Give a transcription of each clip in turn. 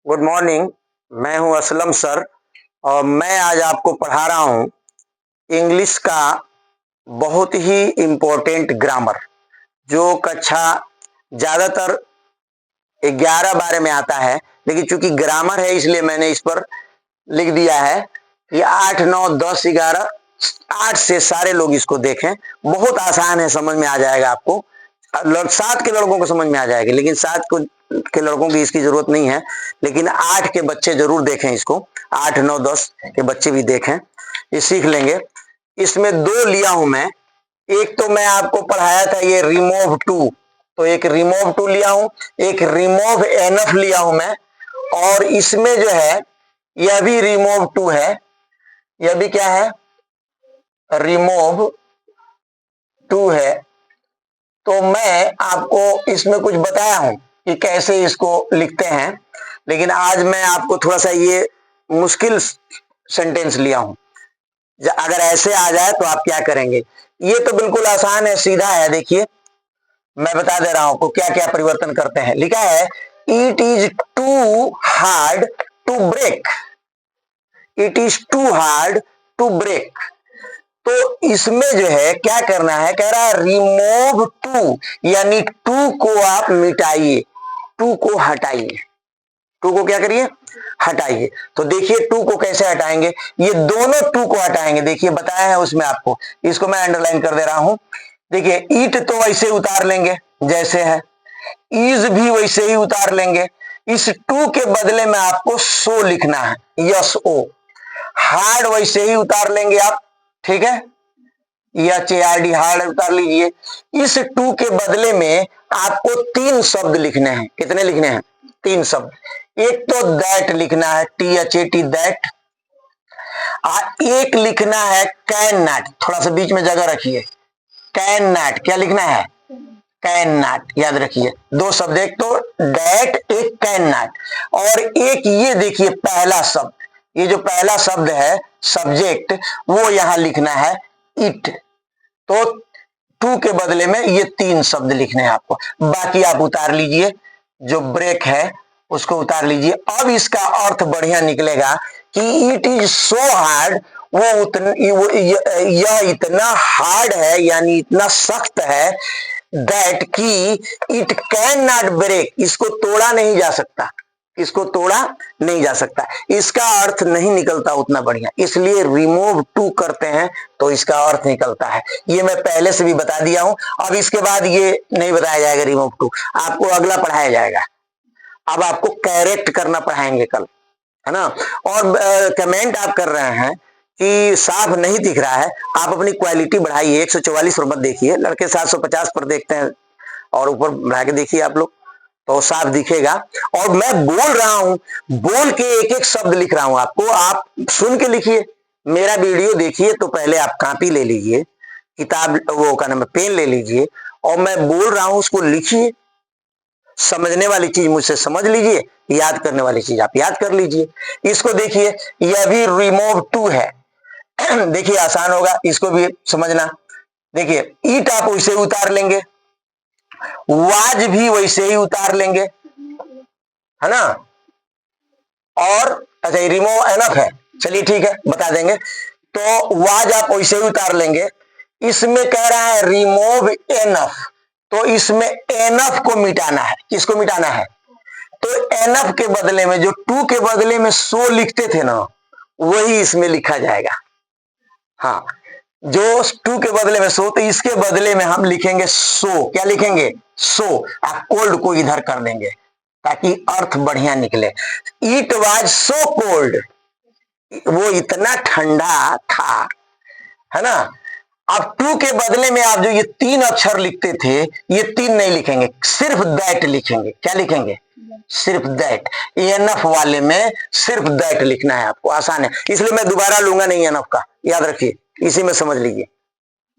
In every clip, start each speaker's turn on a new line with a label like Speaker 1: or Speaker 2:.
Speaker 1: Good morning. मैं हूं Aslam sir और मैं आज आपको पढ़ा रहा हूं इंग्लिश का बहुत ही इम्पोर्टेंट ग्रामर, जो कक्षा ज़्यादातर 11-12 में आता है, लेकिन चूंकि ग्रामर है इसलिए मैंने इस पर लिख दिया है कि 8, 9, 10, 11, 8 से सारे लोग इसको देखें। बहुत आसान है, समझ में आ जाएगा आपको। 7 के लड़कों को समझ में आ जाएगी, लेकिन 7 के लड़कों की इसकी जरूरत नहीं है, लेकिन 8 के बच्चे जरूर देखें इसको। 8, 9, 10 के बच्चे भी देखें, ये सीख लेंगे। इसमें 2 लिया हूं मैं। एक तो मैं आपको पढ़ाया था ये रिमूव टू, तो एक रिमूव टू लिया हूं, एक रिमूव एनफ लिया हूं मैं। और इसमें जो है यह भी रिमूव टू है, यह भी क्या है, रिमूव टू है। तो मैं आपको इसमें कुछ बताया हूं कि कैसे इसको लिखते हैं, लेकिन आज मैं आपको थोड़ा सा ये मुश्किल सेंटेंस लिया हूं। अगर ऐसे आ जाए तो आप क्या करेंगे। ये तो बिल्कुल आसान है, सीधा है। देखिए मैं बता दे रहा हूं आपको क्या क्या परिवर्तन करते हैं। लिखा है it is too hard to break, it is too hard to break. तो इसमें जो है क्या करना है, कह रहा है रिमूव टू, यानी टू को आप मिटाइए, टू को हटाइए। टू को क्या करिए, हटाइए। तो देखिए टू को कैसे हटाएंगे, ये दोनों टू को हटाएंगे। देखिए बताया है उसमें आपको, इसको मैं अंडरलाइन कर दे रहा हूं। देखिए ईट तो वैसे उतार लेंगे जैसे है, इज भी वैसे ही उतार लेंगे। इस टू के बदले में आपको सो लिखना है, यस ओ। हार्ड वैसे ही उतार लेंगे आप, ठीक है, HARD हार्ड उतार लीजिए। इस टू के बदले में आपको 3 शब्द लिखने हैं। कितने लिखने हैं, 3 शब्द। एक तो दैट लिखना है, THAT दैट। एक लिखना है कैन नॉट, थोड़ा सा बीच में जगह रखिए। कैन नॉट क्या लिखना है, कैन नॉट, याद रखिए। 2 शब्द, एक तो दैट, एक कैन नॉट। और एक ये देखिए पहला शब्द, ये जो पहला शब्द है सब्जेक्ट, वो यहां लिखना है इट। तो टू के बदले में ये 3 शब्द लिखने हैं आपको। बाकी आप उतार लीजिए, जो ब्रेक है उसको उतार लीजिए। अब इसका अर्थ बढ़िया निकलेगा कि इट इज सो हार्ड, यह इतना हार्ड है, यानी इतना सख्त है, दैट की इट कैन नॉट ब्रेक, इसको तोड़ा नहीं जा सकता, इसको तोड़ा नहीं जा सकता। इसका अर्थ नहीं निकलता उतना बढ़िया, इसलिए रिमूव टू करते हैं तो इसका अर्थ निकलता है। ये मैं पहले से भी बता दिया हूं। अब इसके बाद ये नहीं बताया जाएगा रिमूव टू, आपको अगला पढ़ाया जाएगा। अब आपको करेक्ट करना पढ़ाएंगे कल, है ना। और कमेंट आप कर रहे हैं कि साफ नहीं दिख रहा है, आप अपनी क्वालिटी बढ़ाइए। 144 पर मत देखिए, लड़के 750 पर देखते हैं, और ऊपर बढ़ा के देखिए आप लोग, तो साफ दिखेगा। और मैं बोल रहा हूं, बोल के एक एक शब्द लिख रहा हूं आपको, आप सुन के लिखिए। मेरा वीडियो देखिए तो पहले आप कॉपी ले लीजिए, किताब वो का नाम पेन ले लीजिए, और मैं बोल रहा हूं उसको लिखिए। समझने वाली चीज मुझसे समझ लीजिए, याद करने वाली चीज आप याद कर लीजिए। इसको देखिए, यह भी रिमूव टू है। देखिए आसान होगा इसको भी समझना। देखिए ईट आप वैसे उतार लेंगे, वाज भी वैसे ही उतार लेंगे, है ना। और अच्छा रिमूव एनफ है, चलिए ठीक है बता देंगे। तो वाज आप वैसे ही उतार लेंगे। इसमें कह रहा है रिमूव एनफ, तो इसमें एनफ को मिटाना है। किसको मिटाना है, तो एनफ के बदले में, जो टू के बदले में सो लिखते थे ना, वही इसमें लिखा जाएगा। हाँ, जो टू के बदले में सो, तो इसके बदले में हम लिखेंगे सो। क्या लिखेंगे, सो। आप कोल्ड को इधर कर देंगे ताकि अर्थ बढ़िया निकले। इट वाज सो कोल्ड, वो इतना ठंडा था, है ना। अब टू के बदले में आप जो ये 3 अक्षर लिखते थे, ये 3 नहीं लिखेंगे, सिर्फ दैट लिखेंगे। क्या लिखेंगे, सिर्फ दैट। एनफ वाले में सिर्फ दैट लिखना है आपको, आसान है, इसलिए मैं दोबारा लूंगा नहीं एनफ का, याद रखिए, इसी में समझ लीजिए।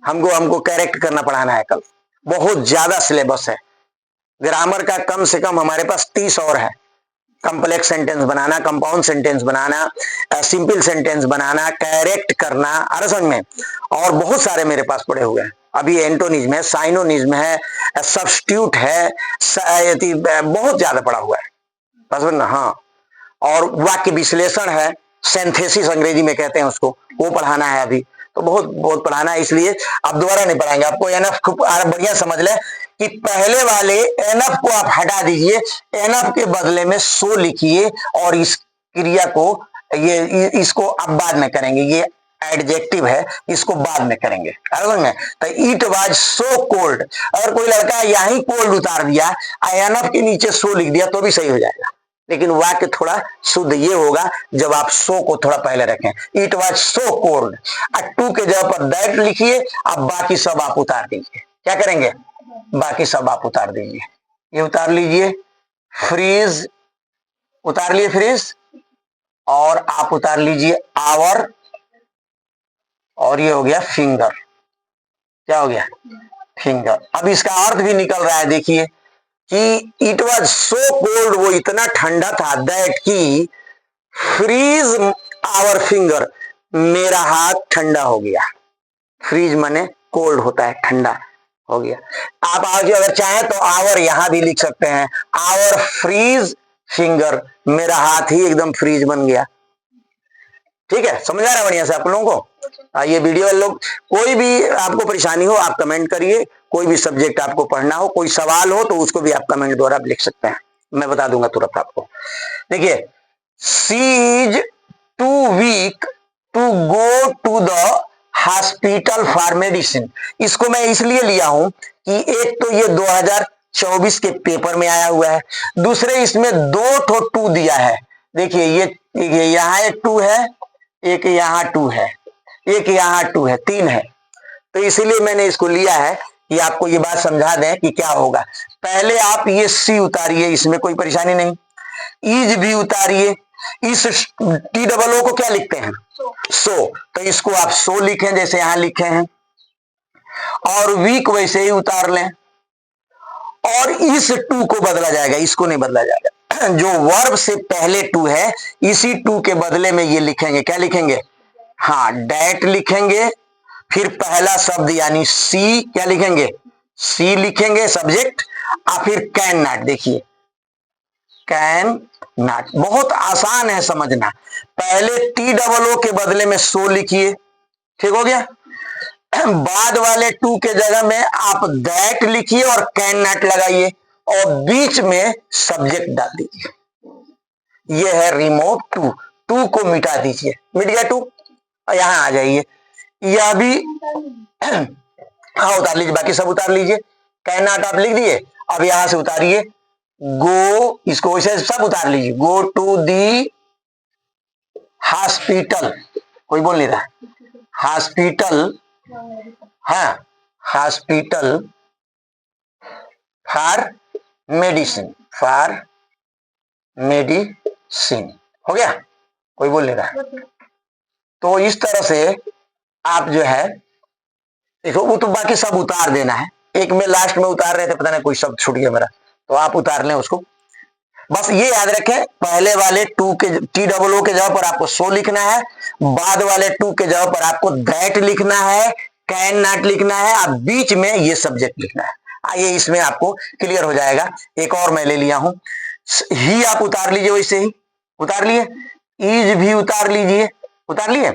Speaker 1: हमको करेक्ट करना पढ़ाना है कल, बहुत ज्यादा सिलेबस है। ग्रामर का कम से कम हमारे पास 30 और है। कंप्लेक्स सेंटेंस बनाना, कंपाउंड सेंटेंस बनाना, सिंपल सेंटेंस बनाना, करेक्ट करना, अरे समझ में। और बहुत सारे मेरे पास पड़े हुए हैं। अभी एंटोनिज्म है, साइनोनिज्म है, सब्स्टिट्यूट है, बहुत ज्यादा पड़ा हुआ है, बस ना। हाँ, और वाक्य विश्लेषण है, सिंथेसिस अंग्रेजी में कहते हैं उसको, वो पढ़ाना है अभी। तो बहुत बहुत पढ़ाना है, इसलिए आप दोबारा नहीं पढ़ाएंगे। आपको एनएफ खूब बढ़िया समझ लें कि पहले वाले एनएफ को आप हटा दीजिए, एनएफ के बदले में सो लिखिए, और इस क्रिया को इसको आप बाद में करेंगे, ये एडजेक्टिव है, इसको बाद में करेंगे। तो इट वाज सो कोल्ड, अगर कोई लड़का यहीं कोल्ड उतार दिया, एनएफ के नीचे सो लिख दिया तो भी सही हो जाएगा, लेकिन वाक्य थोड़ा शुद्ध ये होगा जब आप सो को थोड़ा पहले रखें। It was so cold, too के जगह पर दैट लिखिए, अब बाकी सब आप उतार दीजिए। क्या करेंगे? बाकी सब आप उतार दीजिए। ये उतार लीजिए, फ्रीज उतार लिए, फ्रीज, और आप उतार लीजिए आवर, और ये हो गया फिंगर। क्या हो गया? फिंगर। अब इसका अर्थ भी निकल रहा है, देखिए कि इट वाज सो कोल्ड, वो इतना ठंडा था, दैट की फ्रीज आवर फिंगर, मेरा हाथ ठंडा हो गया। फ्रीज माने कोल्ड होता है, ठंडा हो गया। आप आगे अगर चाहें तो आवर यहां भी लिख सकते हैं, आवर फ्रीज फिंगर, मेरा हाथ ही एकदम फ्रीज बन गया। ठीक है, समझ आ रहा है बढ़िया से आप लोगों को? ये वीडियो लोग, कोई भी आपको परेशानी हो आप कमेंट करिए, कोई भी सब्जेक्ट आपको पढ़ना हो, कोई सवाल हो तो उसको भी आप कमेंट द्वारा लिख सकते हैं, मैं बता दूंगा तुरंत आपको। देखिए, she is too weak to go to the hospital for medicine. इसको मैं इसलिए लिया हूं कि एक तो ये 2024 के पेपर में आया हुआ है, दूसरे इसमें दो ठो टू दिया है। देखिए ये यहाँ एक टू है, एक यहाँ टू है, एक यहाँ टू है, तीन है। तो इसीलिए मैंने इसको लिया है कि आपको ये बात समझा दें कि क्या होगा। पहले आप ये सी उतारिए, इसमें कोई परेशानी नहीं, ईज भी उतारिए, इस टी डबल ओ को क्या लिखते हैं? सो, तो इसको आप सो लिखें जैसे यहां लिखे हैं, और वीक वैसे ही उतार लें, और इस टू को बदला जाएगा, इसको नहीं बदला जाएगा। जो वर्ब से पहले टू है, इसी टू के बदले में ये लिखेंगे, क्या लिखेंगे? हाँ, डैट लिखेंगे, फिर पहला शब्द यानी सी, क्या लिखेंगे? सी लिखेंगे सब्जेक्ट, और फिर कैन नॉट। देखिए कैन नॉट बहुत आसान है समझना। पहले टी डबल ओ के बदले में सो लिखिए, ठीक हो गया। बाद वाले टू के जगह में आप दैट लिखिए और कैन नॉट लगाइए, और बीच में सब्जेक्ट डाल दीजिए। ये है रिमूव टू, टू को मिटा दीजिए, मिट गया टू, और यहां आ जाइए। यह भी हाँ उतार लीजिए, बाकी सब उतार लीजिए। कैन नॉट आप लिख दिए, अब यहां से उतारिए गो, इसको वैसे सब उतार लीजिए। गो टू दी हॉस्पिटल, कोई बोल नहीं रहा, हॉस्पिटल, हाँ hospital for medicine, for medicine, हो गया, कोई बोल नहीं रहा। तो इस तरह से आप जो है देखो, वो तो बाकी सब उतार देना है। एक में लास्ट में उतार रहे थे, पता नहीं कोई शब्द छूट गया मेरा, तो आप उतार लें उसको। बस ये याद रखें, पहले वाले टू के टी डबल ओ के जगह पर आपको सो लिखना है, बाद वाले टू के जगह पर आपको दैट लिखना है, कैन नॉट लिखना है, और बीच में ये सब्जेक्ट लिखना है। आइए इसमें आपको क्लियर हो जाएगा। एक और मैं ले लिया हूं, ही आप उतार लीजिए, वैसे ही उतार लिए, इज भी उतार लीजिए, उतार लिए।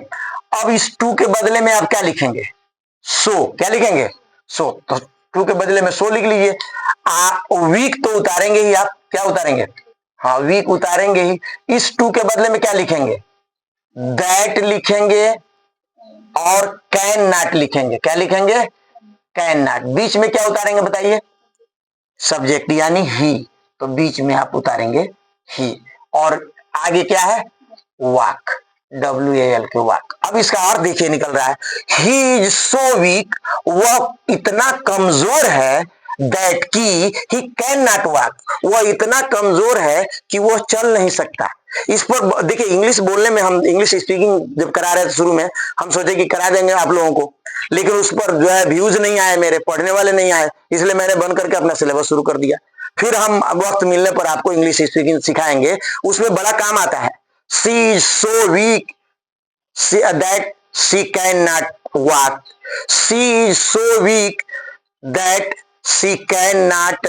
Speaker 1: अब इस टू के बदले में आप क्या लिखेंगे? सो, क्या लिखेंगे? सो, तो टू के बदले में सो लिख लीजिए। वीक तो उतारेंगे ही आप, क्या उतारेंगे? हाँ वीक उतारेंगे ही। इस टू के बदले में क्या लिखेंगे? दैट लिखेंगे, और कैन नॉट लिखेंगे, क्या लिखेंगे? Can not. बीच में क्या उतारेंगे बताइए? सब्जेक्ट यानी ही, तो बीच में आप उतारेंगे ही, और आगे क्या है? वॉक, WAL के वॉक। अब इसका अर्थ देखिए निकल रहा है, ही इज सो वीक, वह इतना कमजोर है, दैट की ही कैन नॉट वॉक, वह इतना कमजोर है कि वह चल नहीं सकता। इस पर देखिए, इंग्लिश बोलने में, हम इंग्लिश स्पीकिंग जब करा रहे थे शुरू में, हम सोचे कि करा देंगे आप लोगों को, लेकिन उस पर जो है व्यूज नहीं आए, मेरे पढ़ने वाले नहीं आए, इसलिए मैंने बंद करके अपना सिलेबस शुरू कर दिया। फिर हम वक्त मिलने पर आपको इंग्लिश स्पीकिंग सिखाएंगे, उसमें बड़ा काम आता है। She is so weak that she can not walk, she is so weak that she can not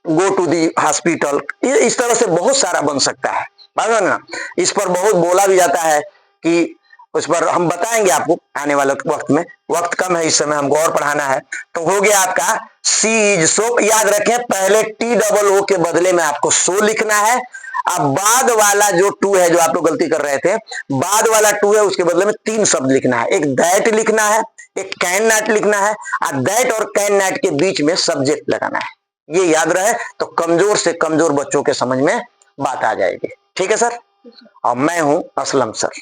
Speaker 1: go to the hospital, ये इस तरह से बहुत सारा बन सकता है, समझ ना। इस पर बहुत बोला भी जाता है कि उस पर हम बताएंगे आपको आने वाले वक्त में, वक्त कम है इस समय, हमको और पढ़ाना है। तो हो गया आपका सी इज सो, याद रखें पहले टी डबल ओ के बदले में आपको सो लिखना है। अब बाद वाला जो टू है, जो आप लोग गलती कर रहे थे, बाद वाला टू है उसके बदले में 3 शब्द लिखना है, एक दैट लिखना है, एक कैन नॉट लिखना है, और दैट और कैन नॉट के बीच में सब्जेक्ट लगाना है। ये याद रहे तो कमजोर से कमजोर बच्चों के समझ में बात आ जाएगी। ठीक है सर, और मैं हूं असलम सर।